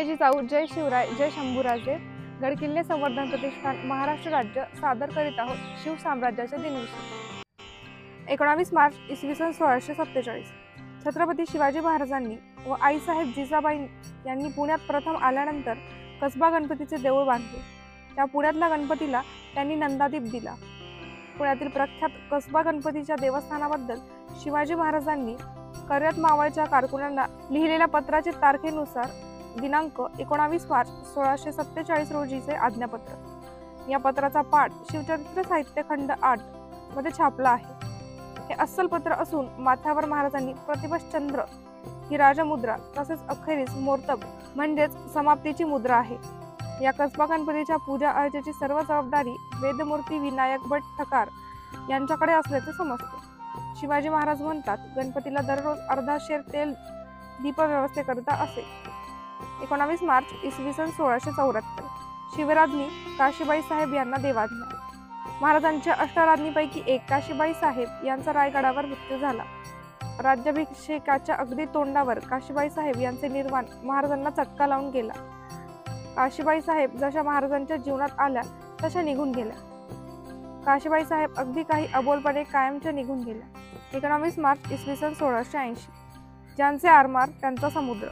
जिजाऊ जय शिवराय जय शंभूराजे गडकिल्ले संवर्धन प्रतिष्ठान महाराष्ट्र राज्य सादर करीत आहोत शिव साम्राज्याच्या दिनविशेष। 19 मार्च इसवी सन 1647 छत्रपती शिवाजी महाराजांनी व आईसाहेब जिजाबाई यांनी पुण्यात प्रथम आल्यानंतर कसबा गणपतीचे देऊळ बांधले। त्या पुण्यातल्या गणपतीला त्यांनी नंदादीप दिला। पुण्यातील प्रख्यात कसबा गणपतीच्या देवस्थानाबद्दल शिवाजी महाराजांनी कर्जत मावळच्या कारकुनांना लिहिलेल्या पत्राच्या तारखेनुसार दिनांक 19 मार्च 1647 रोजीचे आज्ञापत्र। या पत्राचा पाठ शिवचरित्र साहित्य खंड 8 मध्ये छापला आहे। हे अस्सल पत्र असून माथ्यावर महाराजांनी प्रतिभश्चंद्र ही राजमुद्रा तसेच अखेरीस मोर्तब म्हणजेच समाप्तीची मुद्रा आहे। या कसबा गणपतीच्या पूजा अर्चेची सर्व जबाबदारी वेदमूर्ती विनायक भट ठकार यांच्याकडे असल्याचे समजते। शिवाजी महाराज म्हणतात, गणपतीला दररोज अर्धा शेर तेल दीप व्यवस्थेकरिता असे। 19 मार्च इसवी सन 1674 शिवराज्ञी काशीबाई साहेब यांना देवाज्ञा। महाराजांच्या अष्टराज्ञीपैकी एक काशीबाई साहेब यांचा रायगडावर मृत्यू झाला। राज्याभिषेकाच्या अगदी तोंडावर काशीबाई साहेब यांचे निर्वाण महाराजांना चटका लावून गेला। काशीबाई साहेब जशा महाराजांच्या जीवनात आल्या तशा निघून गेल्या। काशीबाई साहेब अगदी काही अबोलपणे कायमच्या निघून गेल्या। 19 मार्च इसवी सन 1680 ज्यांचे आरमार त्यांचा समुद्र।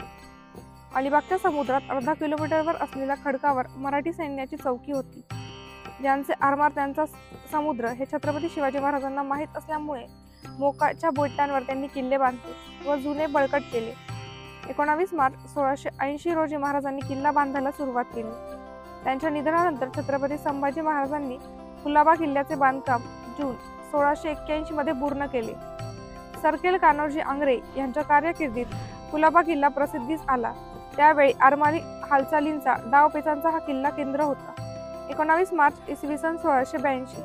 अलिबागच्या समुद्रात अर्धा किलोमीटरवर असलेल्या खडकावर मराठी सैन्याची चौकी होती। ज्यांचे आरमार त्यांचा समुद्र हे छत्रपती शिवाजी महाराजांना माहीत असल्यामुळे मोकाच्या बोटांवर त्यांनी किल्ले बांधले व जुने बळकट केले। 19 मार्च 1680 रोजी महाराजांनी किल्ला बांधायला सुरुवात केली। त्यांच्या निधनानंतर छत्रपती संभाजी महाराजांनी कुलाबा किल्ल्याचे बांधकाम जून 1681 मध्ये पूर्ण केले। सरखेल कान्होजी आंग्रे यांच्या कारकिर्दीत कुलाबा किल्ला प्रसिद्धीस आला। त्यावेळी आरमारी हालचालींचा डावपेचांचा हा किल्ला केंद्र होता। 19 मार्च इसवी सन 1682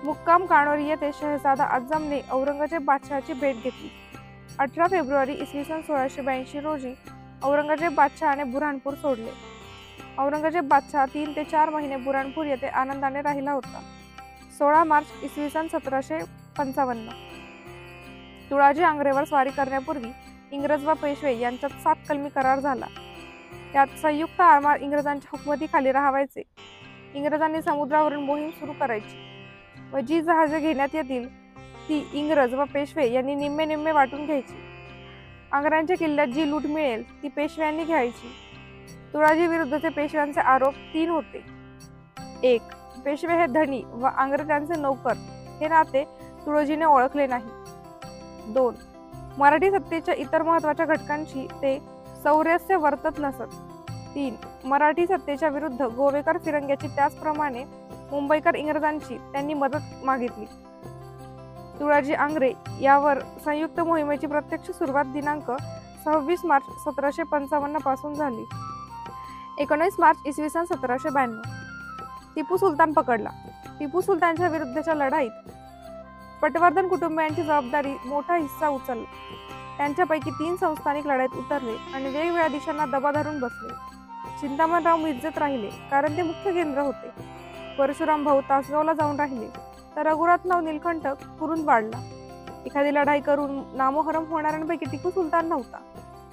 मुक्काम कानोरी येथे शहजादा आजमने औरंगजेब बादशहाची भेट घेतली। 18 फेब्रुवारी इसवी सन 1682 रोजी औरंगजेब बादशहाने बुऱ्हाणपूर सोडले। औरंगजेब बादशहा 3 ते 4 महिने बुऱ्हाणपूर येथे आनंदाने राहिला होता। 16 मार्च इसवी सन 1755 तुळाजी आंग्रेवर स्वारी करण्यापूर्वी इंग्रज व पेशवे यांच्यात 7 कलमी करार झाला। त्यात संयुक्त आरमार इंग्रजांच्या हुकमतीखाली राहायचे, इंग्रजांनी समुद्रावरून मोहीम सुरू करायची व जी जहाजे घेण्यात येतील ती इंग्रज व पेशवे यांनी निम्मे निम्मे वाटून घ्यायची। आंग्र्यांच्या किल्ल्यात जी लूट मिळेल ती पेशव्यांनी घ्यायची। तुळाजी विरुद्धचे पेशव्यांचे आरोप 3 होते। 1. पेशवे हे धनी व आंग्रे त्यांचे नौकर हे नाते तुळाजीने ओळखले नाही। 2. मराठी सत्तेच्या इतर महत्त्वाच्या घटकांशी ते सौरस्य वर्तत नसत। 3. मराठी सत्तेच्या विरुद्ध गोवेकर फिरंग्याची त्याचप्रमाणे मुंबईकर इंग्रजांची त्यांनी मदत मागितली। तुळाजी आंग्रे यावर संयुक्त मोहिमेची प्रत्यक्ष सुरुवात दिनांक 26 मार्च 1755 पासून झाली। 19 मार्च इसवी सन 1792 टिपू सुलतान पकडला। टिपू सुलतानच्या विरुद्धच्या लढाईत पटवर्धन कुटुंबियांची जबाबदारी मोठा हिस्सा उचलला। त्यांच्यापैकी 3 संस्थानिक लढाईत उतरले आणि वेगवेगळ्या दिशांना दबा धरून बसले। चिंतामणराव मिरजेत राहिले कारण ते मुख्य केंद्र होते। परशुराम भाऊ तासगावला जाऊन राहिले तर रघुनाथराव नीलकंठ कुरुंदवाडला। एखादी लढाई करून नामोहरम होणाऱ्यांपैकी टिपू सुलतान नव्हता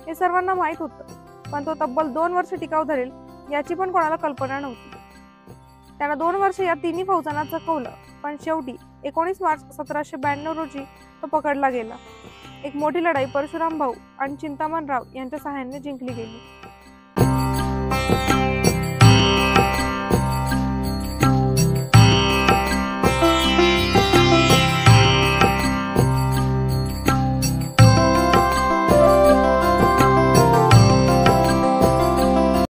हे सर्वांना माहीत होतं, पण तो तब्बल 2 वर्ष टिकाव धरेल याची पण कोणाला कल्पना नव्हती। त्यानं 2 वर्ष या तिन्ही फौजांना चकवलं, पण शेवटी 19 मार्च 1792 रोजी तो पकडला गेला। एक मोठी लढाई परशुराम भाऊ आणि चिंतामणराव यांच्या सहाय्याने जिंकली गेली।